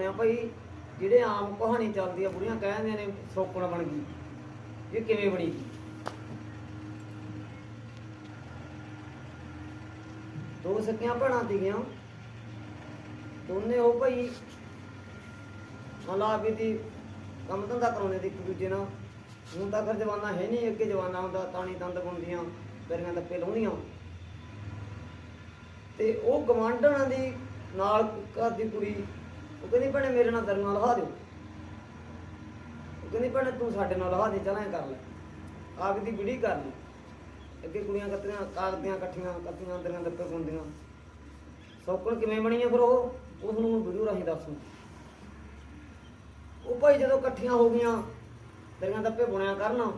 ਸੁਣਿਆ ਭਾਈ ਜਿਹੜੇ ਆਮ ਕਹਾਣੀ ਚੱਲਦੀ ਆ ਬੁੜੀਆਂ ਕਹਿੰਦੀਆਂ ਨੇ ਸੌਕਣ ਬਣ ਗਈ, ਇਹ ਕਿਵੇਂ ਬਣੀ? ਦੋ ਸਕੀਆਂ ਭੈਣਾਂ ਸੀਗੀਆਂ, ਦੋਨੇ ਉਹ ਭਾਈ ਮਤਲਬ ਵੀ ਦੀ ਕੰਮ ਧੰਦਾ ਕਰਾਉਂਦੇ ਸੀ ਇੱਕ ਦੂਜੇ ਨਾਲ। ਹੁਣ ਤਾਂ ਫਿਰ ਜਵਾਨਾ ਹੈ ਨਹੀਂ, ਅੱਗੇ ਜਵਾਨਾ ਹੁੰਦਾ ਤਾਣੀ ਤੰਦ ਬੁਣਦੀਆਂ, ਪੈਰੀਆਂ ਦੱਪੇ ਲਾਉਣੀਆਂ। ਤੇ ਉਹ ਗਵਾਂਢਣਾਂ ਦੀ ਨਾਲ ਘਰ ਦੀ ਕੁੜੀ ਉਹ ਕਹਿੰਦੀ ਭੈਣੇ ਮੇਰੇ ਨਾਲ ਦਰੀਆਂ ਲਹਾ ਦਿਓ। ਉਹ ਕਹਿੰਦੀ ਭੈਣੇ ਤੂੰ ਸਾਡੇ ਨਾਲ ਲਹਾ ਦੇ, ਚੱਲ ਐਂ ਕਰ ਲੈ, ਆਪ ਦੀ ਵਿੜੀ ਕਰ ਲਈ। ਅੱਗੇ ਕੁੜੀਆਂ ਕੱਤੀਆਂ ਕਾਗਦੀਆਂ ਇਕੱਠੀਆਂ ਕੱਤੀਆਂ ਦਰੀਆਂ ਦੱਪੇ ਬੁਣਦੀਆਂ। ਸੌਕਣ ਕਿਵੇਂ ਬਣੀ ਆ ਫਿਰ ਉਹ ਉਸ ਨੂੰ ਵੀਡੀਓ ਰਾਹੀਂ ਦੱਸੂ। ਉਹ ਭਾਈ ਜਦੋਂ ਇਕੱਠੀਆਂ ਹੋ ਗਈਆਂ ਦਰੀਆਂ ਦੱਪੇ ਬੁਣਿਆ ਕਰਨ,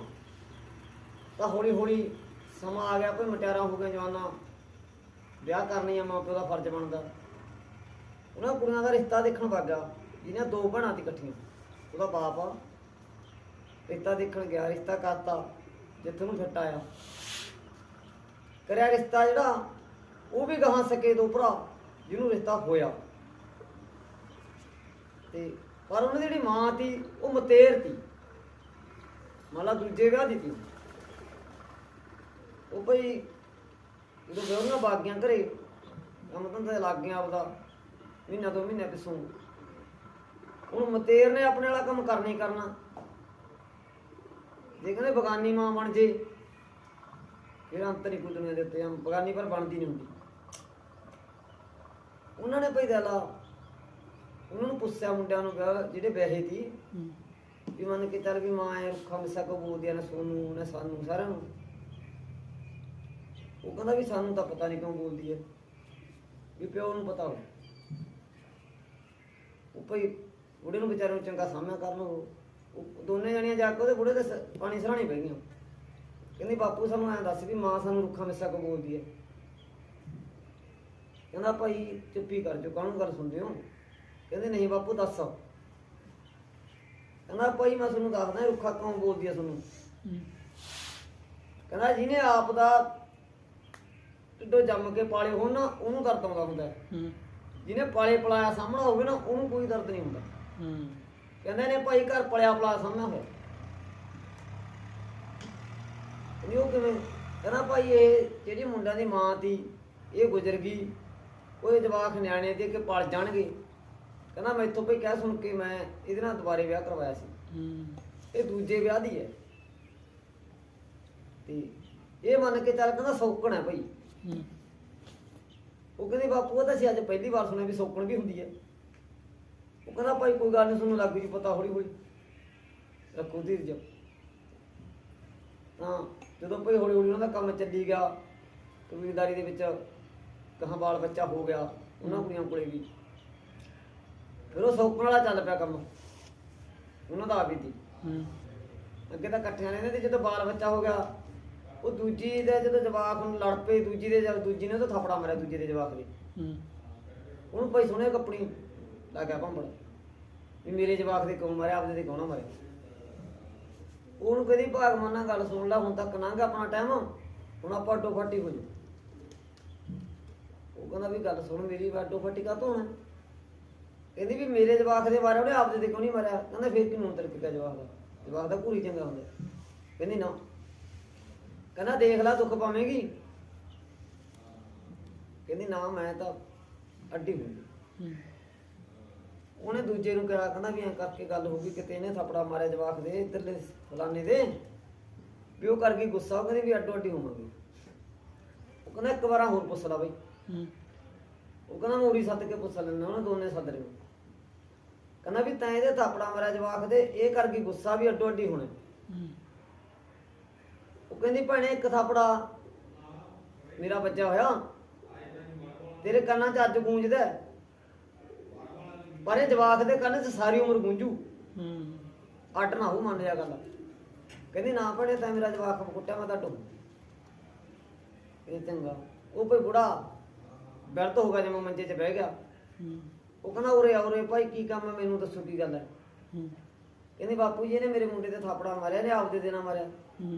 ਤਾਂ ਹੌਲੀ ਹੌਲੀ ਸਮਾਂ ਆ ਗਿਆ, ਕੋਈ ਮਟਿਆਰਾਂ ਹੋ ਗਈਆਂ ਜਵਾਨਾਂ, ਵਿਆਹ ਕਰਨੀ ਆ, ਮਾਂ ਪਿਓ ਦਾ ਫਰਜ਼ ਬਣਦਾ। ਉਹਨਾਂ ਕੁੜੀਆਂ ਦਾ ਰਿਸ਼ਤਾ ਦੇਖਣ ਵਗ ਗਿਆ, ਜਿਹਨਾਂ ਦੋ ਭੈਣਾਂ ਸੀ ਇਕੱਠੀਆਂ। ਉਹਦਾ ਬਾਪ ਆ, ਰਿਸ਼ਤਾ ਦੇਖਣ ਗਿਆ, ਰਿਸ਼ਤਾ ਕਰਤਾ ਜਿੱਥੇ ਨੂੰ ਫਿੱਟ ਆਇਆ, ਕਰਿਆ ਰਿਸ਼ਤਾ। ਜਿਹੜਾ ਉਹ ਵੀ ਗਾਹਾਂ ਸਕੇ ਦੋ ਭਰਾ ਜਿਹਨੂੰ ਰਿਸ਼ਤਾ ਹੋਇਆ, ਤੇ ਪਰ ਉਹਨਾਂ ਦੀ ਜਿਹੜੀ ਮਾਂ ਸੀ ਉਹ ਮਤੇਰ ਸੀ, ਮਤਲਬ ਦੂਜੇ ਵਿਆਹ ਦੀ ਸੀ। ਉਹ ਭਾਈ ਜਦੋਂ ਵਿਆਹੁਆਂ ਬਾਗੀਆਂ ਘਰੇ ਕੰਮ ਧੰਦੇ ਲੱਗ ਗਿਆ ਆਪਦਾ, ਮਹੀਨਾ ਦੋ ਮਹੀਨੇ ਪਿੱਛੋਂ ਹੁਣ ਮਤੇਰ ਨੇ ਆਪਣੇ ਵਾਲਾ ਕੰਮ ਕਰਨਾ ਹੀ ਕਰਨਾ। ਜੇ ਕਹਿੰਦੇ ਬਗਾਨੀ ਮਾਂ ਬਣ ਜੇ ਫਿਰ ਅੰਤ ਨਹੀਂ ਕੋਈ ਦੁਨੀਆ ਦੇ ਉੱਤੇ, ਬਗਾਨੀ ਪਰ ਬਣਦੀ ਨਹੀਂ ਹੁੰਦੀ। ਉਹਨਾਂ ਨੇ ਭਾਈ ਦਿਲਾ ਉਹਨਾਂ ਨੂੰ ਪੁੱਛਿਆ ਮੁੰਡਿਆਂ ਨੂੰ ਜਿਹੜੇ ਵਿਆਹੇ ਸੀ ਵੀ ਮੰਨ ਕੇ ਚੱਲ ਵੀ ਮਾਂ ਐ ਰੁੱਖਾ ਮਿੱਸਾ ਕੋ ਬੋਲਦੀਆਂ ਨੇ ਸੋਨੂੰ ਨੇ ਸਾਨੂੰ ਸਾਰਿਆਂ ਨੂੰ। ਉਹ ਕਹਿੰਦਾ ਵੀ ਸਾਨੂੰ ਤਾਂ ਪਤਾ ਨਹੀਂ ਕਿਉਂ ਬੋਲਦੀ ਹੈ, ਵੀ ਪਿਓ ਨੂੰ ਪਤਾ ਹੋ। ਉਹ ਭਾਈ ਬੁੜੇ ਨੂੰ ਵਿਚਾਰੇ ਨੂੰ ਚੰਗਾ ਸਾਹਮਣਾ ਕਰ ਲਓ। ਉਹ ਦੋਨੇ ਜਣੀਆਂ ਜਾ ਕੇ ਉਹਦੇ ਬੁੜੇ ਦੇ ਪਾਣੀ ਸਰਾਣੇ ਪੈ ਗਈਆਂ। ਕਹਿੰਦੀ ਬਾਪੂ ਸਾਨੂੰ ਐਂ ਦੱਸ ਵੀ ਮਾਂ ਸਾਨੂੰ ਰੁੱਖਾ ਮਿੱਸਾ ਕੋ ਬੋਲਦੀ ਹੈ। ਕਹਿੰਦਾ ਭਾਈ ਚੁੱਪੀ ਕਰ ਜੋ, ਕਾਹਨੂੰ ਗੱਲ ਸੁਣਦੇ ਹੋ? ਕਹਿੰਦੇ ਨਹੀਂ ਬਾਪੂ ਦੱਸ। ਕਹਿੰਦਾ ਭਾਈ ਮੈਂ ਤੁਹਾਨੂੰ ਦੱਸਦਾ ਰੁੱਖਾ ਕਿਉਂ ਬੋਲਦੀ ਹੈ ਤੁਹਾਨੂੰ। ਕਹਿੰਦਾ ਜਿਹਨੇ ਆਪ ਦਾ ਢਿੱਡੋਂ ਜੰਮ ਕੇ ਪਾਲੇ ਹੋਣ ਨਾ ਉਹਨੂੰ ਦਰਦ ਆਉਂਦਾ ਹੁੰਦਾ, ਜਿਹਨੇ ਪਾਲੇ ਪਲਾਇਆ ਸਾਹਮਣਾ ਹੋਵੇ ਨਾ ਉਹਨੂੰ ਕੋਈ ਦਰਦ ਨਹੀਂ ਹੁੰਦਾ। ਕਹਿੰਦੇ ਨੇ ਭਾਈ ਘਰ ਪਲਿਆ ਪਲਾਇਆ ਸਾਹਮਣਾ ਹੋਇਆ। ਉਹ ਕਿਵੇਂ? ਕਹਿੰਦਾ ਭਾਈ ਇਹ ਜਿਹੜੀ ਮੁੰਡਿਆਂ ਦੀ ਮਾਂ ਤੀ ਇਹ ਗੁਜ਼ਰ ਗਈ, ਉਹ ਜਵਾਕ ਨਿਆਣੇ ਦੇ ਕੇ ਪਲ ਜਾਣਗੇ। ਕਹਿੰਦਾ ਮੈਥੋਂ ਭਾਈ ਕਹਿ ਸੁਣ ਕੇ ਮੈਂ ਇਹਦੇ ਨਾਲ ਦੁਬਾਰੇ ਵਿਆਹ ਕਰਵਾਇਆ ਸੀ, ਇਹ ਦੂਜੇ ਵਿਆਹ ਦੀ ਹੈ। ਤੇ ਇਹ ਮੰਨ ਕੇ ਚੱਲ ਕਹਿੰਦਾ ਸੌਕਣ ਹੈ ਭਾਈ। ਉਹ ਕਹਿੰਦੇ ਬਾਪੂ ਉਹ ਤਾਂ ਅਸੀਂ ਅੱਜ ਪਹਿਲੀ ਵਾਰ ਸੁਣਿਆ ਵੀ ਸੌਕਣ ਵੀ ਹੁੰਦੀ ਹੈ। ਉਹ ਕਹਿੰਦਾ ਭਾਈ ਕੋਈ ਗੱਲ ਨਹੀਂ, ਤੁਹਾਨੂੰ ਲੱਗ ਜੀ ਪਤਾ, ਹੌਲੀ ਹੌਲੀ ਰੱਖੋ ਧੀਰਜ। ਤਾਂ ਜਦੋਂ ਭਾਈ ਹੌਲੀ ਹੌਲੀ ਉਹਨਾਂ ਦਾ ਕੰਮ ਚੱਲੀ ਗਿਆ, ਕਬੀਲਦਾਰੀ ਦੇ ਵਿੱਚ ਕਹਾਂ ਬਾਲ ਬੱਚਾ ਹੋ ਗਿਆ ਉਹਨਾਂ ਕੁੜੀਆਂ ਕੋਲੇ ਵੀ, ਫਿਰ ਉਹ ਸੌਕਣ ਵਾਲਾ ਚੱਲ ਪਿਆ ਕੰਮ ਉਹਨਾਂ ਦਾ ਆਪ ਹੀ ਸੀ। ਅੱਗੇ ਤਾਂ ਇਕੱਠਿਆਂ ਨੇ ਤੇ ਜਦੋਂ ਬਾਲ ਬੱਚਾ ਹੋ ਗਿਆ ਉਹ ਦੂਜੀ ਦੇ ਜਦੋਂ ਜਵਾਕ ਨੂੰ ਲੜ ਪਏ, ਦੂਜੀ ਨੇ ਉਹਦਾ ਥਾਪੜਾ ਮਾਰਿਆ ਦੂਜੇ ਦੇ ਜਵਾਕ ਨੇ। ਉਹਨੂੰ ਭਾਈ ਸੋਹਣੇ ਕੱਪੜੀ ਲੱਗ ਗਿਆ ਭੰਬੜ ਵੀ ਮੇਰੇ ਜਵਾਕ ਦੇ ਕਿਉਂ ਮਾਰਿਆ, ਆਪਦੇ ਦੇ ਕਿਉਂ ਨਾ ਮਾਰਿਆ। ਉਹਨੂੰ ਕਹਿੰਦੀ ਭਗਵਾਨ ਨਾਲ ਗੱਲ ਸੁਣ ਲਾ, ਹੁਣ ਤੱਕ ਲੰਘ ਆਪਣਾ ਟਾਈਮ, ਹੁਣ ਆਪਾਂ ਅੱਡੋ ਫੱਟੀ ਹੋ ਜਾਓ। ਉਹ ਕਹਿੰਦਾ ਵੀ ਗੱਲ ਸੁਣ ਮੇਰੀ, ਅੱਡੋ ਫੱਟੀ ਕਾਹਤੋਂ ਹੋਣਾ? ਕਹਿੰਦੀ ਵੀ ਮੇਰੇ ਜਵਾਕ ਦੇ ਮਾਰਿਆ ਉਹਨੇ, ਆਪਦੇ ਦੇ ਕਿਉਂ ਨਹੀਂ ਮਾਰਿਆ? ਕਹਿੰਦਾ ਫਿਰ ਕਿਨੂੰ ਤੜਕ ਪਿਆ ਜਵਾਕ ਦਾ, ਜਵਾਕ ਦਾ ਘੂਰੀ ਚੰਗਾ ਹੁੰਦਾ। ਕਹਿੰਦੀ ਨਾ। ਕਹਿੰਦਾ ਦੇਖ ਲਾ ਦੁੱਖ ਪਾਵੇਂਗੀ। ਕਹਿੰਦੀ ਨਾ ਮੈਂ ਤਾਂ ਅੱਡੀ ਹੋਈ। ਉਹਨੇ ਦੂਜੇ ਨੂੰ ਕਿਹਾ, ਕਹਿੰਦਾ ਵੀ ਐਂ ਕਰਕੇ ਗੱਲ ਹੋ ਗਈ, ਕਿਤੇ ਇਹਨੇ ਥੱਪੜਾ ਮਾਰਿਆ ਜਵਾਕ ਦੇ ਇੱਧਰਲੇ ਫਲਾਨੇ ਦੇ, ਵੀ ਉਹ ਕਰ ਗਈ ਗੁੱਸਾ। ਉਹ ਕਹਿੰਦੀ ਵੀ ਅੱਡੋ ਅੱਡੀ ਹੋਵਾਂਗੇ। ਉਹ ਕਹਿੰਦਾ ਇੱਕ ਵਾਰ ਹੋਰ ਪੁੱਛ ਲਾ ਬਈ। ਉਹ ਕਹਿੰਦਾ ਮੋਰੀ ਸੱਦ ਕੇ ਪੁੱਛ ਲੈਂਦਾ, ਉਹਨੇ ਦੋਨੇ ਸੱਦ ਰਹੇ। ਕਹਿੰਦਾ ਵੀ ਤੈਂ ਇਹਦੇ ਥਾਪੜਾ ਮਾਰਿਆ ਜਵਾਕ ਦੇ, ਇਹ ਕਰ ਗਈ ਗੁੱਸਾ ਵੀ ਅੱਡੋ ਅੱਡੀ ਹੋਣੇ। ਉਹ ਕਹਿੰਦੀ ਭੈਣੇ ਇੱਕ ਥਾਪੜਾ ਮੇਰਾ ਬੱਚਾ ਹੋਇਆ, ਤੇਰੇ ਕੰਨਾਂ 'ਚ ਅੱਜ ਗੂੰਜਦਾ, ਪਰ ਇਹ ਜਵਾਕ ਦੇ ਕੰਨ 'ਚ ਸਾਰੀ ਉਮਰ ਗੂੰਜੂ, ਅੱਡ ਨਾ ਹੋ, ਮੰਨ ਜਾ ਗੱਲ। ਕਹਿੰਦੀ ਨਾ ਭੈਣੇ ਤੈਂ ਮੇਰਾ ਜਵਾਕ ਕੁੱਟਿਆ, ਮੈਂ ਤਾਂ ਅੱਡ। ਇਹ ਚੰਗਾ। ਉਹ ਕੋਈ ਬੁੜਾ ਬਿਰਧ ਹੋ ਗਿਆ, ਜਿਵੇਂ ਮੰਜੇ 'ਚ ਬਹਿ ਗਿਆ। ਉਹ ਕਹਿੰਦਾ ਉਰੇ ਉਰੇ ਭਾਈ ਕੀ ਕੰਮ ਹੈ, ਮੈਨੂੰ ਦੱਸੋ ਕੀ ਗੱਲ ਹੈ। ਕਹਿੰਦੀ ਬਾਪੂ ਜੀ ਇਹਨੇ ਮੇਰੇ ਮੁੰਡੇ ਤੇ ਥਾਪੜਾ ਮਾਰਿਆ, ਨੇ ਆਪਦੇ ਦੇ ਨਾਲ ਮਾਰਿਆ।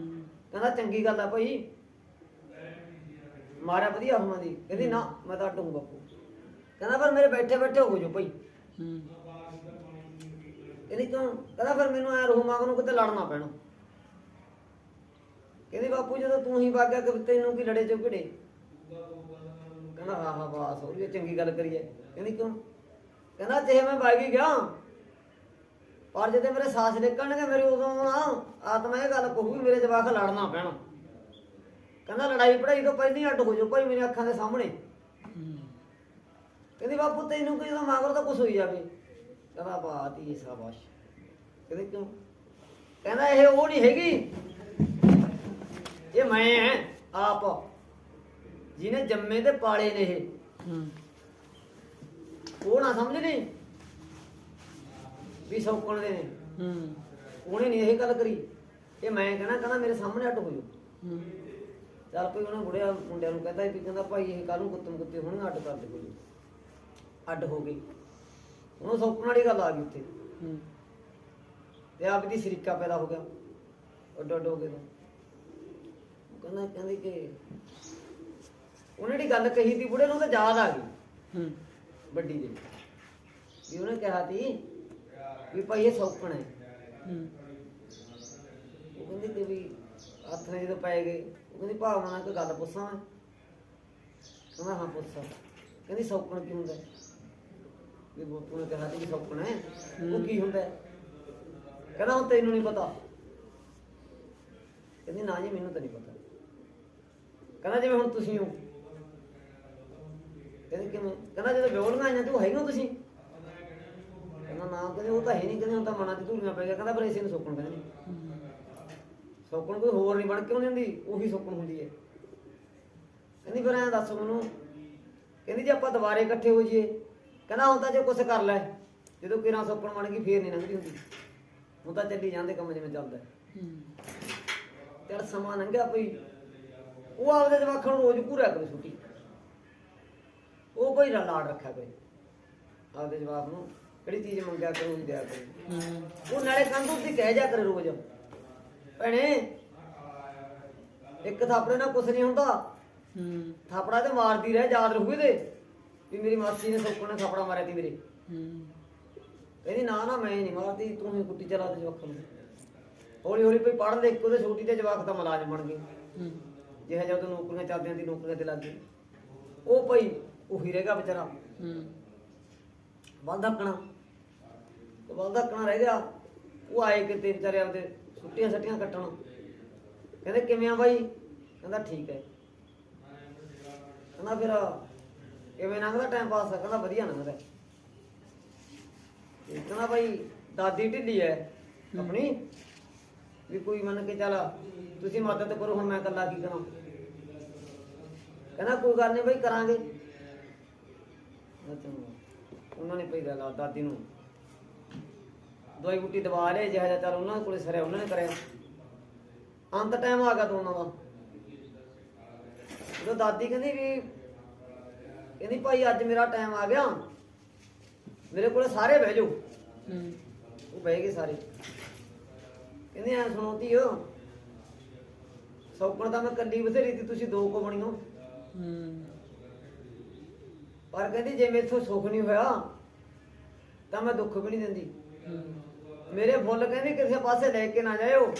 ਕਹਿੰਦਾ ਚੰਗੀ ਗੱਲ ਆ ਭਾਈ, ਮਾਰਿਆ ਵਧੀਆ ਹੋਵਾਂ ਦੀ। ਕਹਿੰਦੀ ਨਾ ਮੈਂ ਤਾਂ ਅੱਡ ਹੂੰ ਬਾਪੂ। ਕਹਿੰਦਾ ਪਰ ਮੇਰੇ ਬੈਠੇ ਬੈਠੇ ਹੋ ਜਾਓ ਭਾਈ। ਕਹਿੰਦੀ ਕਿਉਂ? ਕਹਿੰਦਾ ਫਿਰ ਮੈਨੂੰ ਐ ਰਹੂ ਮਾਂ ਨੂੰ ਕਿਤੇ ਲੜਨਾ ਪੈਣਾ। ਕਹਿੰਦੀ ਬਾਪੂ ਜਦੋਂ ਤੂੰ ਹੀ ਵਗ ਗਿਆ ਕਿ ਤੈਨੂੰ ਕੀ ਲੜੇ ਚੋ ਘੜੇ? ਕਹਿੰਦਾ ਹਾਂ ਬਾਸ ਹੋ ਗਈ, ਚੰਗੀ ਗੱਲ ਕਰੀਏ। ਕਹਿੰਦੀ ਕਿਉਂ? ਕਹਿੰਦਾ ਜੇ ਮੈਂ ਵਗ ਹੀ ਗਿਆ ਪਰ ਜਦੋਂ ਮੇਰੇ ਸਾਸ ਨਿਕਲਣਗੇ ਮੇਰੇ ਉਦੋਂ ਨਾ ਆਤਮਾ ਇਹ ਗੱਲ ਕਹੂਗੀ ਮੇਰੇ ਜਵਾਕ ਲੜਨਾ ਪੈਣਾ। ਕਹਿੰਦਾ ਲੜਾਈ ਪੜਾਈ ਤੋਂ ਪਹਿਲਾਂ ਅੱਡ ਹੋ ਜਾਓ ਭਾਈ ਮੇਰੀ ਅੱਖਾਂ ਦੇ ਸਾਹਮਣੇ। ਕਹਿੰਦੀ ਬਾਪੂ ਤੈਨੂੰ ਕਿ ਜਦੋਂ ਮਗਰੋਂ ਤਾਂ ਕੁਛ ਹੋਈ ਜਾਵੇ। ਕਹਿੰਦਾ ਬਾਤ ਹੀ ਸ਼ਾਬਾਸ਼। ਕਹਿੰਦੀ ਕਿਉਂ? ਕਹਿੰਦਾ ਇਹ ਉਹ ਨਹੀਂ ਹੈਗੀ, ਇਹ ਮੈਂ ਐ ਆਪ ਜਿਹਨੇ ਜੰਮੇ ਤੇ ਪਾਲੇ ਨੇ ਇਹ। ਉਹ ਨਾ ਸਮਝ ਲਈ ਵੀ ਸੌਕਣ ਦੇ ਨੇ। ਉਹਨੇ ਨਹੀਂ ਇਹ ਗੱਲ ਕਰੀ, ਇਹ ਮੈਂ ਕਹਿਣਾ। ਕਹਿੰਦਾ ਮੇਰੇ ਸਾਹਮਣੇ ਅੱਡ ਹੋ ਜਾਓ। ਚੱਲ ਕੋਈ ਉਹਨੇ ਬੁੜਿਆ ਮੁੰਡਿਆਂ ਨੂੰ ਕਹਿੰਦਾ ਕਿ ਕਹਿੰਦਾ ਭਾਈ ਇਹ ਕੱਲ ਨੂੰ ਕੁੱਤਮ ਕੁੱਤੇ ਹੁਣ ਅੱਡ ਕਰ ਦੇ ਕੋਈ। ਅੱਡ ਹੋ ਗਈ, ਉਹਨੂੰ ਸੌਕਣ ਵਾਲੀ ਗੱਲ ਆ ਗਈ ਉੱਥੇ ਤੇ ਆਪ ਦੀ ਸ਼ਰੀਕਾ ਪੈਦਾ ਹੋ ਗਿਆ। ਅੱਡ ਅੱਡ ਹੋ ਗਏ ਤਾਂ ਕਹਿੰਦੀ ਕਿ ਉਹਨੇ ਜਿਹੜੀ ਗੱਲ ਕਹੀ ਤੀ ਬੁੜੇ ਨੂੰ ਤਾਂ ਯਾਦ ਆ ਗਈ ਵੱਡੀ ਦੇ ਵੀ ਉਹਨੇ ਕਿਹਾ ਤੀ ਵੀ ਭਾਈ ਇਹ ਸੌਕਣ ਹੈ। ਉਹ ਕਹਿੰਦੀ ਕਿ ਵੀ ਹੱਥ ਨੇ ਜਦੋਂ ਪੈ ਗਏ ਉਹ ਕਹਿੰਦੀ ਭਾਵਨਾ ਨਾਲ ਕੋਈ ਗੱਲ ਪੁੱਛਾਂ ਮੈਂ? ਕਹਿੰਦਾ ਹਾਂ ਪੁੱਛਾਂ। ਕਹਿੰਦੀ ਸੌਕਣ ਕੀ ਹੁੰਦਾ? ਵੀ ਬਾਪੂ ਨੇ ਕਿਹਾ ਸੀ ਵੀ ਸੌਕਣ ਹੈ, ਉਹ ਕੀ ਹੁੰਦਾ? ਕਹਿੰਦਾ ਹੁਣ ਤੈਨੂੰ ਨਹੀਂ ਪਤਾ? ਕਹਿੰਦੀ ਨਾ ਜੀ ਮੈਨੂੰ ਤਾਂ ਨਹੀਂ ਪਤਾ। ਕਹਿੰਦਾ ਜਿਵੇਂ ਹੁਣ ਤੁਸੀਂ ਹੋ। ਕਹਿੰਦੀ ਕਿਵੇਂ? ਕਹਿੰਦਾ ਜਦੋਂ ਵਿਹੋਲੀਆਂ ਆਈਆਂ ਤੂੰ ਹੈਗੇ ਹੋ ਤੁਸੀਂ? ਕਹਿੰਦਾ ਨਾ। ਕਹਿੰਦੇ ਉਹ ਤਾਂ ਹੈ ਨਹੀਂ। ਕਹਿੰਦੇ ਹੁਣ ਤਾਂ ਮਨਾਂ 'ਚ ਧੂੜੀਆਂ ਪੈ ਗਿਆ। ਕਹਿੰਦਾ ਪਰ ਇਸੇ ਨੂੰ ਸੌਕਣ ਕਹਿੰਦੇ। ਸੌਕਣ ਕੋਈ ਹੋਰ ਨਹੀਂ ਬਣ ਕੇ ਨਹੀਂ ਹੁੰਦੀ, ਉਹੀ ਸੌਕਣ ਹੁੰਦੀ ਹੈ। ਕਹਿੰਦੀ ਫਿਰ ਐਂ ਦੱਸ ਮੈਨੂੰ। ਕਹਿੰਦੀ ਜੇ ਆਪਾਂ ਦੁਬਾਰੇ ਇਕੱਠੇ ਹੋ ਜਾਈਏ। ਕਹਿੰਦਾ ਹੁਣ ਤਾਂ ਜੇ ਕੁਛ ਕਰ ਲੈ, ਜਦੋਂ ਕਿਰਾਂ ਸੌਕਣ ਬਣ ਗਈ ਫੇਰ ਨਹੀਂ ਲੰਘਦੀ ਹੁੰਦੀ। ਹੁਣ ਤਾਂ ਚੱਲੀ ਜਾਂਦੇ ਕੰਮ ਜਿਵੇਂ ਚੱਲਦਾ। ਚੱਲ ਸਮਾਂ ਲੰਘਿਆ ਪਈ। ਉਹ ਆਪਦੇ ਜਵਾਕਾਂ ਨੂੰ ਰੋਜ਼ ਘੂਰਿਆ ਕਰੇ ਛੁੱਟੀ। ਉਹ ਕੋਈ ਲਾਡ ਰੱਖਿਆ ਕਰੇ ਆਪਦੇ ਜਵਾਕ ਨੂੰ, ਕਿਹੜੀ ਚੀਜ਼ ਮੰਗਿਆ ਕਰੂ ਦਿਆ ਕਰੂ। ਉਹ ਨਾਲੇ ਕੰਧ ਉੱਤੇ ਕਹਿ ਜਾ ਕਰੇ ਰੋਜ਼ ਭੈਣੇ ਇੱਕ ਥਾਪੜੇ ਨਾਲ ਕੁਛ ਨਹੀਂ ਹੁੰਦਾ। ਥਾਪੜਾ ਤੇ ਮਾਰਦੀ ਰਹਿ, ਯਾਦ ਰਹੂਗੀ ਤੇ ਵੀ ਮੇਰੀ ਮਾਸੀ ਨੇ ਸੌਕਣ ਨੇ ਥਾਪੜਾ ਮਾਰਿਆ ਤੀ ਮੇਰੇ। ਕਹਿੰਦੀ ਨਾ ਨਾ ਮੈਂ ਨਹੀਂ ਮਾਰਦੀ, ਤੂੰ ਹੀ ਕੁੱਟੀ ਚਲਾ ਦੇ ਜਵਾਕਾਂ ਨੂੰ। ਹੌਲੀ ਹੌਲੀ ਕੋਈ ਪੜ੍ਹ ਲਿਖ ਕੇ ਉਹਦੇ ਛੋਟੀ ਤੇ ਜਵਾਕ ਦਾ ਮੁਲਾਜ਼ਮ ਬਣ ਗਏ। ਜਿਹੋ ਜਿਹਾ ਉਦੋਂ ਨੌਕਰੀਆਂ ਚੱਲਦੀਆਂ ਸੀ ਨੌਕਰੀਆਂ ਤੇ ਲੱਗ ਗਏ। ਉਹ ਭਾਈ ਉਹੀ ਰਹਿ ਗਿਆ ਵਿਚਾਰਾ ਵੱਲ ਧੱਕਣਾ ਰਹਿ ਗਿਆ। ਉਹ ਆਏ ਕਿਤੇ ਵਿਚਾਰੇ ਆਪਦੇ ਛੁੱਟੀਆਂ ਛੱਟੀਆਂ ਕੱਟਣ। ਕਹਿੰਦੇ ਕਿਵੇਂ ਆ ਬਾਈ? ਕਹਿੰਦਾ ਠੀਕ ਹੈ। ਕਹਿੰਦਾ ਫਿਰ ਕਿਵੇਂ ਲੰਘਦਾ ਟਾਈਮ ਪਾਸ? ਕਹਿੰਦਾ ਵਧੀਆ ਲੰਘਦਾ। ਕਹਿੰਦਾ ਬਾਈ ਦਾਦੀ ਢਿੱਲੀ ਹੈ ਆਪਣੀ, ਵੀ ਕੋਈ ਮੰਨ ਕੇ ਚੱਲ ਤੁਸੀਂ ਮਦਦ ਕਰੋ, ਹੁਣ ਮੈਂ ਇਕੱਲਾ ਕੀ ਕਰਾਂ? ਕਹਿੰਦਾ ਕੋਈ ਗੱਲ ਨਹੀਂ ਬਾਈ ਕਰਾਂਗੇ। ਉਹਨਾਂ ਨੇ ਪਈ ਗੱਲ ਦਾਦੀ ਨੂੰ ਦਵਾਈ ਬੂਟੀ ਦਵਾ ਲਿਆ ਜਿਹਾ ਜਿਹਾ ਚੱਲ ਉਹਨਾਂ ਕੋਲੇ ਸਰਿਆ ਉਹਨਾਂ ਨੇ ਕਰਿਆ। ਅੰਤ ਟਾਈਮ ਆ ਗਿਆ ਦੋਨਾਂ ਦਾ। ਜਦੋਂ ਦਾਦੀ ਕਹਿੰਦੀ ਵੀ ਕਹਿੰਦੀ ਭਾਈ ਅੱਜ ਮੇਰਾ ਟਾਈਮ ਆ ਗਿਆ, ਮੇਰੇ ਕੋਲੇ ਸਾਰੇ ਬਹਿ ਜਾਓ। ਉਹ ਬਹਿ ਗਏ ਸਾਰੇ। ਕਹਿੰਦੇ ਐ ਸੁਣੋ ਧੀਓ, ਸੌਕਣ ਤਾਂ ਮੈਂ ਕੱਲੀ ਬਥੇਰੀ ਤੀ, ਤੁਸੀਂ ਦੋ ਕੋ ਬਣੀਓ। ਪਰ ਕਹਿੰਦੀ ਜੇ ਮੇਥੋਂ ਸੁੱਖ ਨਹੀਂ ਹੋਇਆ ਤਾਂ ਮੈਂ ਦੁੱਖ ਵੀ ਨਹੀਂ ਦਿੰਦੀ। ਮੇਰੇ ਫੁੱਲ ਕਹਿੰਦੀ ਕਿਸੇ ਪਾਸੇ ਲੈ ਕੇ ਨਾ ਜਾਇਓ,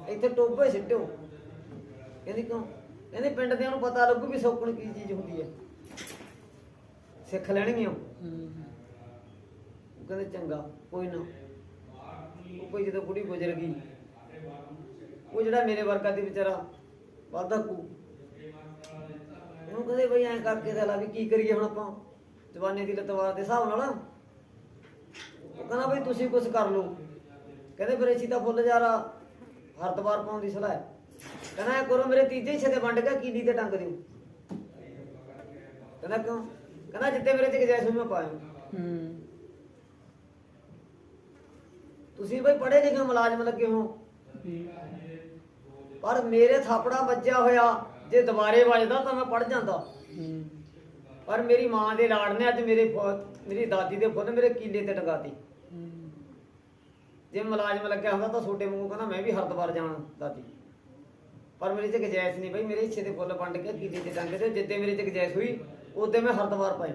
ਇੱਥੇ ਟੋਭੇ ਸਿੱਟਿਓ। ਕਹਿੰਦੀ ਕਿਉਂ? ਕਹਿੰਦੀ ਪਿੰਡ ਦਿਆਂ ਨੂੰ ਪਤਾ ਲੱਗੂ ਵੀ ਸੌਕਣ ਕੀ ਚੀਜ਼ ਹੁੰਦੀ ਹੈ, ਸਿੱਖ ਲੈਣਗੀਆਂ। ਉਹ ਕਹਿੰਦੇ ਚੰਗਾ ਕੋਈ ਨਾ। ਉਹ ਕੋਈ ਜਦੋਂ ਕੁੜੀ ਗੁਜ਼ਰ ਗਈ, ਉਹ ਜਿਹੜਾ ਮੇਰੇ ਵਰਗਾ ਦੀ ਵਿਚਾਰਾ ਵਾਧਾ ਕੂ, ਉਹਨੂੰ ਕਹਿੰਦੇ ਬਈ ਐਂ ਕਰਕੇ ਦੇਲਾ ਵੀ ਕੀ ਕਰੀਏ ਹੁਣ ਆਪਾਂ ਜਵਾਨੀ ਦੀ ਲਤਵਾਰ ਦੇ ਹਿਸਾਬ ਨਾਲ। ਉਹ ਕਹਿੰਦਾ ਬਈ ਤੁਸੀਂ ਕੁਛ ਕਰ ਲਓ। ਕਹਿੰਦੇ ਫਿਰ ਅਸੀਂ ਤਾਂ ਫੁੱਲ ਯਾਰ ਹਰਦਵਾਰ ਪਾਉਣ ਦੀ ਸਲਾਹ ਹੈ। ਕਹਿੰਦਾ ਐ ਕਰੋ ਮੇਰੇ ਤੀਜੇ ਹਿੱਸੇ ਤੇ ਵੰਡ ਕੇ ਕੀਲੀ ਤੇ ਟੰਗ ਦਿਓ। ਕਹਿੰਦਾ ਕਿਉਂ? ਕਹਿੰਦਾ ਜਿੱਤੇ ਮੇਰੇ ਚ ਗਜਾਇਸ਼ ਮੈਂ ਪਾਇਆ। ਤੁਸੀਂ ਬਈ ਪੜ੍ਹੇ ਲਿਖੇ ਮੁਲਾਜ਼ਮ ਲੱਗੇ ਹੋ, ਪਰ ਮੇਰੇ ਥਾਪੜਾ ਵੱਜਿਆ ਹੋਇਆ ਜੇ ਦੁਬਾਰੇ ਵੱਜਦਾ ਤਾਂ ਮੈਂ ਪੜ ਜਾਂਦਾ। ਪਰ ਮੇਰੀ ਮਾਂ ਦੇ ਲਾੜ ਨੇ ਅੱਜ ਮੇਰੀ ਦਾਦੀ ਦੇ ਫੁੱਲ ਮੇਰੇ ਕੀਲੇ ਤੇ ਟੰਗਾਤੀ। ਜੇ ਮੁਲਾਜ਼ਮ ਲੱਗਿਆ ਹੁੰਦਾ ਤਾਂ ਛੋਟੇ ਵਾਂਗੂ ਕਹਿੰਦਾ ਮੈਂ ਵੀ ਹਰਦਵਾਰ ਜਾਣਾ ਦਾਦੀ, ਪਰ ਮੇਰੇ ਚ ਗਜਾਇਸ਼ ਨਹੀਂ ਬਈ, ਮੇਰੇ ਹਿੱਸੇ ਦੇ ਫੁੱਲ ਵੰਡ ਕੇ ਕੀਲੇ ਤੇ ਟੰਗ ਦੇ। ਜਿੱਦੇ ਮੇਰੇ ਚ ਗਜਾਇਸ਼ ਹੋਈ ਉਦੋਂ ਮੈਂ ਹਰਦਵਾਰ ਪਾਇਆ।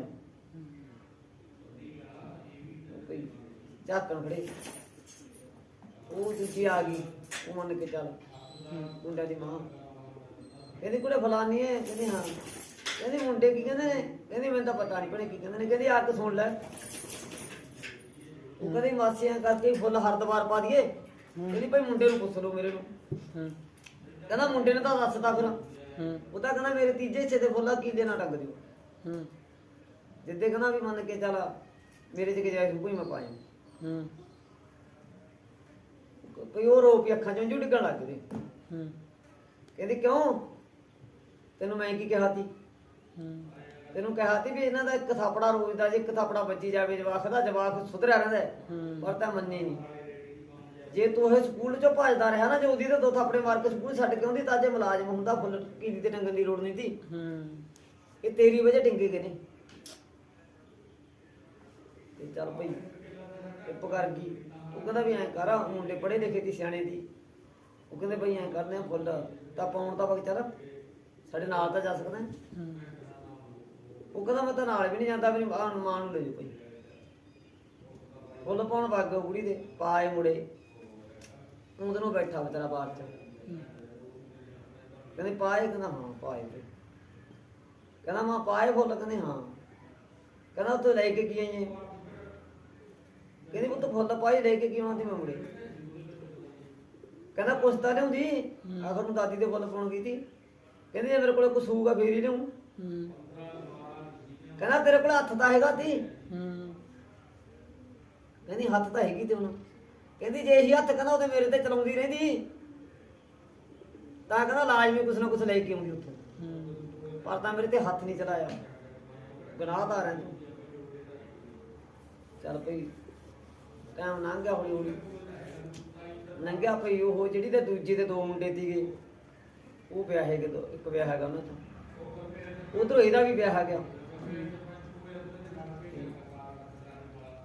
ਝਾਕਣ ਖੜੇ ਉਹ ਦੂਜੀ ਆ ਗਈ, ਉਹ ਮੰਨ ਕੇ ਚੱਲ ਮੁੰਡਿਆਂ ਦੀ ਮਾਂ ਕਹਿੰਦੀ ਕੁੜੇ ਫਲਾਨੀ ਹੈ, ਕਹਿੰਦੀ ਹਾਂ, ਕਹਿੰਦੀ ਮੁੰਡੇ ਕੀ ਕਹਿੰਦੇ ਨੇ, ਕਹਿੰਦੀ ਮੈਨੂੰ ਤਾਂ ਪਤਾ ਨਹੀਂ ਭਣੇ ਕੀ ਕਹਿੰਦੇ ਨੇ, ਕਹਿੰਦੀ ਆ ਕੇ ਸੁਣ ਲੈ। ਉਹ ਕਹਿੰਦੀ ਮਾਸੀਆਂ ਕਰਕੇ ਫੁੱਲ ਹਰਦਵਾਰ ਪਾ ਦਈਏ, ਕਹਿੰਦੀ ਭਾਈ ਮੁੰਡੇ ਨੂੰ ਪੁੱਛ ਲਓ ਮੇਰੇ ਨੂੰ। ਕਹਿੰਦਾ ਮੁੰਡੇ ਨੇ ਤਾਂ ਦੱਸਤਾ ਫਿਰ, ਉਹ ਤਾਂ ਕਹਿੰਦਾ ਮੇਰੇ ਤੀਜੇ ਹਿੱਸੇ ਦੇ ਫੁੱਲਾਂ ਕੀਲੇ ਨਾਲ ਟੰਗ ਦਿਓ। ਜਿੱਦੇ ਕਹਿੰਦਾ ਵੀ ਮੰਨ ਕੇ ਚੱਲ ਮੇਰੇ ਚ ਗਜਾਇਸ਼ ਕੋਈ ਮੈਂ ਪਾਇਆ ਕੋਈ ਉਹ ਰੋ ਪਈ, ਅੱਖਾਂ ਚੋਂ ਜੂ ਡਿੱਗਣ ਲੱਗ ਗਏ। ਕਹਿੰਦੀ ਕਿਉਂ, ਤੈਨੂੰ ਮੈਂ ਕੀ ਕਿਹਾ ਤੀ, ਤੈਨੂੰ ਕਿਹਾ ਤੀ ਵੀ ਇਹਨਾਂ ਦਾ ਇੱਕ ਥਾਪੜਾ ਰੋਜ਼ ਦਾ, ਜੇ ਇੱਕ ਥਾਪੜਾ ਵੱਜੀ ਜਾਵੇ ਜਵਾਕ ਦਾ, ਜਵਾਕ ਸੁਧਰਿਆ ਰਹਿੰਦਾ, ਪਰ ਤਾਂ ਮੰਨੇ ਨਹੀਂ। ਜੇ ਤੂੰ ਇਹ ਸਕੂਲ ਚੋਂ ਭੱਜਦਾ ਰਿਹਾ ਨਾ, ਜੇ ਉਹਦੀ ਤਾਂ 2 ਥਾਪੜੇ ਮਾਰ ਕੇ ਸਕੂਲ ਛੱਡ ਕੇ ਆਉਂਦੀ, ਤਾਂ ਜੇ ਮੁਲਾਜ਼ਮ ਹੁੰਦਾ ਫੁੱਲ ਕੀਲੀ ਤੇ ਟੰਗਣ ਦੀ ਲੋੜ ਨਹੀਂ ਸੀ। ਇਹ ਤੇਰੀ ਵਜ੍ਹਾ ਟੰਗੇ ਗਏ ਨੇ। ਤੇ ਚੱਲ ਭਾਈ ਚੁੱਪ ਕਰ ਗਈ। ਉਹ ਕਹਿੰਦਾ ਵੀ ਐਂ ਕਰ, ਮੁੰਡੇ ਪੜ੍ਹੇ ਲਿਖੇ ਦੀ ਸਿਆਣੇ ਦੀ, ਉਹ ਕਹਿੰਦੇ ਬਈ ਐਂ ਕਰਨੇ ਆ ਫੁੱਲ ਤਾਂ ਪਾਉਣ ਤਾਂ ਵਕਤ ਚੱਲ ਸਾਡੇ ਨਾਲ ਤਾਂ ਜਾ ਸਕਦਾ। ਉਹ ਕਹਿੰਦਾ ਮੈਂ ਤਾਂ ਨਾਲ ਵੀ ਨਹੀਂ ਜਾਂਦਾ, ਮੇਰੀ ਮਾਂ ਨੂੰ ਲੈ ਜਾਓ ਭਾਈ। ਫੁੱਲ ਪਾਉਣ ਵਗ ਗਏ ਕੁੜੀ ਦੇ, ਪਾਏ ਮੁੜੇ, ਉਹਦੇ ਨੂੰ ਬੈਠਾ ਵਿਚਾਰਾ ਬਾਹਰ ਚ। ਕਹਿੰਦੇ ਪਾਏ, ਕਹਿੰਦਾ ਹਾਂ ਪਾਏ। ਕਹਿੰਦਾ ਮਾਂ ਪਾਏ ਫੁੱਲ, ਕਹਿੰਦੇ ਹਾਂ। ਕਹਿੰਦਾ ਉੱਥੇ ਲੈ ਕੇ ਕੀ ਆਈਏ, ਕਹਿੰਦੀ ਪੁੱਤ ਫੁੱਲ ਪਾਏ ਲੈ ਕੇ ਕੀ ਆਉਂਦੀ ਮੈਂ ਮੁੜੇ। ਕਹਿੰਦਾ ਕੁਛ ਤਾਂ ਲਿਆਉਂਦੀ, ਆਖਰ ਨੂੰ ਦਾਦੀ ਦੇ ਫੁੱਲ ਪਾਉਣ ਗਈ ਤੀ। ਕਹਿੰਦੀ ਜੇ ਮੇਰੇ ਕੋਲ ਕੁਛ ਹੋਊਗਾ ਫੇਰ ਹੀ ਲਿਆਉਂ। ਕਹਿੰਦਾ ਤੇਰੇ ਕੋਲ ਹੱਥ ਤਾਂ ਹੈਗਾ ਤੀ, ਕਹਿੰਦੀ ਹੱਥ ਤਾਂ ਹੈਗੀ ਤੇ ਹੁਣ। ਕਹਿੰਦੀ ਜੇ ਇਹੀ ਹੱਥ ਕਹਿੰਦਾ ਉਹਦੇ ਮੇਰੇ ਤੇ ਚਲਾਉਂਦੀ ਰਹਿੰਦੀ, ਤਾਂ ਕਹਿੰਦਾ ਲਾਜ਼ਮੀ ਕੁਛ ਨਾ ਕੁਛ ਲੈ ਕੇ ਆਉਂਦੀ ਉੱਥੋਂ, ਪਰ ਤਾਂ ਮੇਰੇ ਤੇ ਹੱਥ ਨਹੀਂ ਚਲਾਇਆ, ਗੁਨਾਹਦਾਰ ਹੈ ਤੂੰ। ਚੱਲ ਪਈ ਟਾਈਮ ਲੰਘ ਗਿਆ, ਹੌਲੀ ਹੌਲੀ ਲੰਘਿਆ ਪਈ। ਉਹ ਜਿਹੜੀ ਤੇ ਦੂਜੀ ਦੇ 2 ਮੁੰਡੇ ਸੀਗੇ, ਉਹ ਵਿਆਹ ਹੈਗੇ, ਇੱਕ ਵਿਆਹ ਹੈਗਾ ਉਹਨਾਂ ਤੋਂ, ਉਧਰੋਂ ਇਹਦਾ ਵੀ ਵਿਆਹ ਆ ਗਿਆ।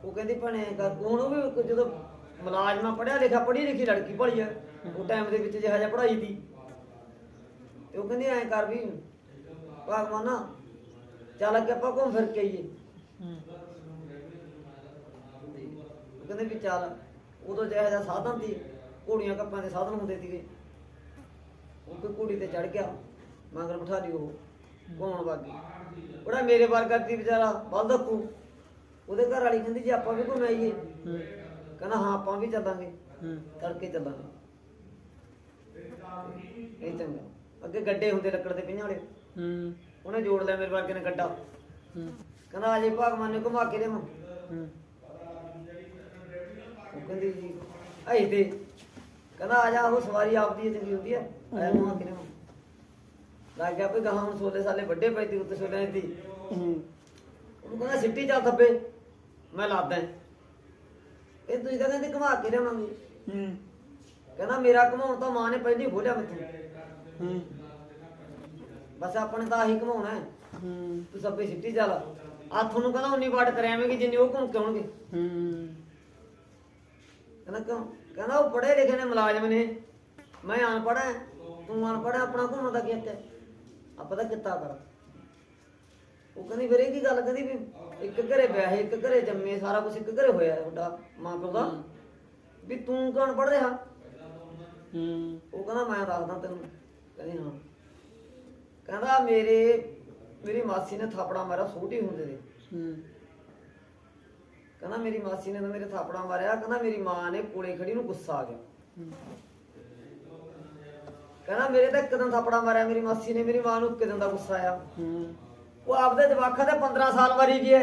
ਉਹ ਕਹਿੰਦੀ ਭਣੇ ਕਰ, ਹੁਣ ਉਹ ਵੀ ਜਦੋਂ ਮੁਲਾਜ਼ਮਾਂ ਪੜ੍ਹਿਆ ਲਿਖਿਆ, ਪੜ੍ਹੀ ਲਿਖੀ ਲੜਕੀ ਭਲੀ ਆ ਉਹ ਟਾਈਮ ਦੇ ਵਿੱਚ, ਜਿਹੋ ਜਿਹਾ ਪੜ੍ਹਾਈ ਦੀ। ਤੇ ਉਹ ਕਹਿੰਦੀ ਐਂ ਕਰ ਵੀ ਭਗਵਾਨਾ ਚੱਲ ਅੱਗੇ ਆਪਾਂ ਘੁੰਮ ਫਿਰ ਕੇ ਆਈਏ। ਉਹ ਕਹਿੰਦੇ ਵੀ ਚੱਲ। ਉਦੋਂ ਜਿਹੋ ਜਿਹਾ ਸਾਧਨ ਸੀ, ਘੋੜੀਆਂ ਕੱਪਾਂ ਦੇ ਸਾਧਨ ਹੁੰਦੇ ਸੀਗੇ, ਉਹ ਕੋਈ ਘੋੜੀ ਤੇ ਚੜ੍ਹ ਗਿਆ, ਮਗਰ ਬਿਠਾ ਲਈ ਉਹ ਘੁੰਮਣ ਵਾਗੀ। ਉਹਦਾ ਮੇਰੇ ਵਰਗਾ ਸੀ ਵਿਚਾਰਾ ਬਲਦਕੂ। ਉਹਦੇ ਘਰ ਵਾਲੀ ਕਹਿੰਦੀ ਜੀ ਆਪਾਂ ਵੀ ਘੁੰਮ ਆਈਏ, ਕਹਿੰਦਾ ਹਾਂ ਆਪਾਂ ਵੀ ਚੱਲਾਂਗੇ, ਤੜਕੇ ਚੱਲਾਂਗੇ। ਇਹ ਚੰਗਾ, ਅੱਗੇ ਗੱਡੇ ਹੁੰਦੇ ਲੱਕੜ ਦੇ ਪਿੰਝਾਂ ਵਾਲੇ, ਉਹਨੇ ਜੋੜ ਲਿਆ ਮੇਰੇ ਵਰਗੇ ਨੇ ਗੱਡਾ, ਕਹਿੰਦਾ ਆ ਜੇ ਭਗਵਾਨ ਨੇ ਘੁਮਾ ਕੇ ਲਿਆਵਾਂ। ਉਹ ਕਹਿੰਦੀ ਜੀ ਆਈ ਤੇ, ਕਹਿੰਦਾ ਆ ਜਾ, ਉਹ ਸਵਾਰੀ ਆਪਦੀ ਚੰਗੀ ਹੁੰਦੀ ਹੈ, ਆਇਆ ਘੁਮਾ ਕੇ ਲਿਆਵਾਂ। ਲੱਗ ਗਿਆ ਕੋਈ ਗਾਹਾਂ ਹੁਣ ਛੋਲੇ ਸਾਲੇ ਵੱਡੇ ਪਏ ਤੀ ਉੱਤੇ ਛੋਲਿਆਂ ਦੀ। ਉਹਨੂੰ ਕਹਿੰਦਾ ਸਿੱਟੀ ਚੱਲ ਥੱਬੇ, ਮੈਂ ਲਾਦਾ। ਇਹ ਤੁਸੀਂ ਕਹਿੰਦੇ ਘੁਮਾ ਕੇ ਲਿਆਵਾਂਗੇ, ਕਹਿੰਦਾ ਮੇਰਾ ਘੁਮਾਉਣ ਤਾਂ ਮਾਂ ਨੇ ਪਹਿਲੀ ਖੋਲਿਆ ਮੈਥੋਂ, ਬਸ ਆਪਣੇ ਤਾਂ ਆਹੀ ਘੁਮਾਉਣਾ ਹੈ, ਤੂੰ ਸੱਬੇ ਸਿੱਟੀ ਚੱਲ। ਆ ਤੁਹਾਨੂੰ ਕਹਿੰਦਾ ਉਨੀ ਵਾਟ ਕਰਿਆਵੇਂਗੀ ਜਿੰਨੀ ਉਹ ਘੁੰਮ ਕੇ ਆਉਣਗੇ। ਕਹਿੰਦਾ ਕਿਉਂ, ਕਹਿੰਦਾ ਉਹ ਪੜ੍ਹੇ ਲਿਖੇ ਨੇ, ਮੁਲਾਜ਼ਮ ਨੇ, ਮੈਂ ਅਨਪੜ੍ਹ ਹੈ, ਤੂੰ ਅਨਪੜ੍ਹ ਹੈ, ਆਪਣਾ ਘੁੰਮਣ ਦਾ ਕੀ ਹੱਕ ਹੈ, ਆਪਾਂ ਤਾਂ ਕਿੱਤਾ ਕਰ। ਉਹ ਕਹਿੰਦੀ ਫਿਰ ਇਹ ਕੀ ਗੱਲ, ਕਹਿੰਦੀ ਵੀ ਇੱਕ ਘਰੇ ਵਿਆਹੇ, ਇੱਕ ਘਰੇ ਜੰਮੇ, ਸਾਰਾ ਕੁਛ ਇੱਕ ਘਰੇ ਹੋਇਆ ਤੁਹਾਡਾ ਮਾਂ ਪਿਓ ਦਾ, ਵੀ ਤੂੰ ਕਿਉਂ ਅਨਪੜ੍ਹ ਰਿਹਾ। ਉਹ ਕਹਿੰਦਾ ਮੈਂ ਦੱਸਦਾ ਤੈਨੂੰ। ਕਹਿੰਦੀ ਹਾਂ। ਕਹਿੰਦਾ ਮੇਰੀ ਮਾਸੀ ਨੇ ਥਾਪੜਾ ਮਾਰਿਆ ਛੋਟੀ ਹੁੰਦੇ ਦੇ, ਕਹਿੰਦਾ ਮੇਰੀ ਮਾਸੀ ਨੇ ਤਾਂ ਮੇਰੇ ਥਾਪੜਾ ਮਾਰਿਆ, ਕਹਿੰਦਾ ਮੇਰੀ ਮਾਂ ਨੇ ਕੋਲੇ ਖੜੀ ਨੂੰ ਗੁੱਸਾ ਆ ਗਿਆ, ਕਹਿੰਦਾ ਮੇਰੇ ਤਾਂ ਇੱਕ ਦਿਨ ਥਾਪੜਾ ਮਾਰਿਆ ਮੇਰੀ ਮਾਸੀ ਨੇ, ਮੇਰੀ ਮਾਂ ਨੂੰ ਇੱਕ ਦਿਨ ਦਾ ਗੁੱਸਾ ਆਇਆ। ਉਹ ਆਪਦੇ ਜਵਾਕਾਂ ਦੇ 15 ਸਾਲ ਵਾਰੀ ਗਿਆ,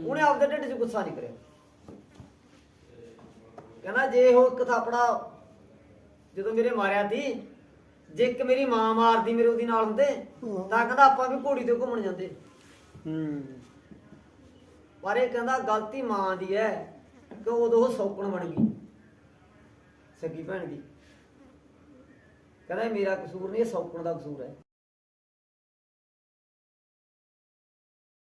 ਉਹਨੇ ਆਪਦੇ ਢਿੱਡ 'ਚ ਗੁੱਸਾ ਨਹੀਂ ਕਰਿਆ। ਕਹਿੰਦਾ ਜੇ ਉਹ ਇੱਕ ਥਾਪੜਾ ਜਦੋਂ ਮੇਰੇ ਮਾਰਿਆ ਸੀ, ਜੇ ਇੱਕ ਮੇਰੀ ਮਾਂ ਮਾਰਦੀ ਮੇਰੇ ਉਹਦੀ ਨਾਲ ਹੁੰਦੇ, ਤਾਂ ਕਹਿੰਦਾ ਆਪਾਂ ਵੀ ਘੋੜੀ ਤੇ ਘੁੰਮਣ ਜਾਂਦੇ। ਪਰ ਇਹ ਕਹਿੰਦਾ ਗਲਤੀ ਮਾਂ ਦੀ ਹੈ ਕਿ ਉਦੋਂ ਉਹ ਸੌਕਣ ਬਣ ਗਈ ਸਗੀ ਭੈਣ ਦੀ। ਕਹਿੰਦਾ ਮੇਰਾ ਕਸੂਰ ਨਹੀਂ, ਇਹ ਸੌਕਣ ਦਾ ਕਸੂਰ ਹੈ।